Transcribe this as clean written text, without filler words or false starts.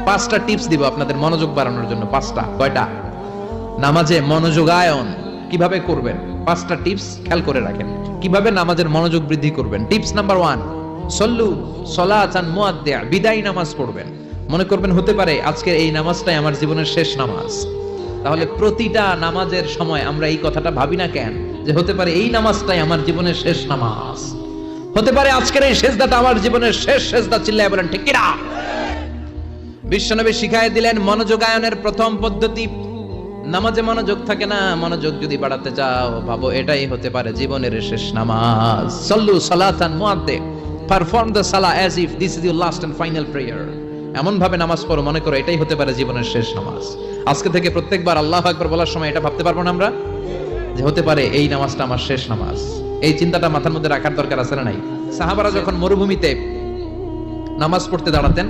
পাঁচটা টিপস দিব আপনাদের মনোযোগ বাড়ানোর জন্য। পাঁচটা। কয়টা? নামাজে মনোযোগায়ন কিভাবে করবেন, পাঁচটা টিপস খেয়াল করে রাখেন কিভাবে নামাজের মনোযোগ বৃদ্ধি করবেন। টিপস নাম্বার 1, সল্লু সলাতান মুআদ্দিয়া, বিদায় নামাজ পড়বেন। মনে করবেন হতে পারে আজকের এই নামাজটাই আমার জীবনের শেষ নামাজ। তাহলে প্রতিটা নামাজের সময় আমরা এই কথাটা ভাবি না কেন যে হতে পারে এই নামাজটাই আমার জীবনের শেষ নামাজ, হতে পারে আজকের এই সেজদাটা আমার জীবনের শেষ সেজদা। চিল্লায় বলেন ঠিক কিনা? বিশ্বনবী শিখায় দিলেন মনোযোগায়নের প্রথম পদ্ধতি। নামাজে মনোযোগ থাকে না, মনোযোগ যদি বাড়াতে চাও ভাবো এটাই হতে পারে জীবনের শেষ নামাজ। সল্লু সালাতান মুআদ্দিয়া, পারফর্ম দ্য সালাহ as if this is your last and final prayer. এমন ভাবে নামাজ পড়ো মনে করো এটাই হতে পারে জীবনের শেষ নামাজ। আজকে থেকে প্রত্যেকবার আল্লাহু আকবার বলার সময় এটা ভাবতে পারবো না আমরা যে হতে পারে এই নামাজটা আমার শেষ নামাজ। এই চিন্তাটা মাথার মধ্যে রাখার দরকার আছে না নাই? সাহাবারা যখন মরুভূমিতে নামাজ পড়তে দাঁড়াতেন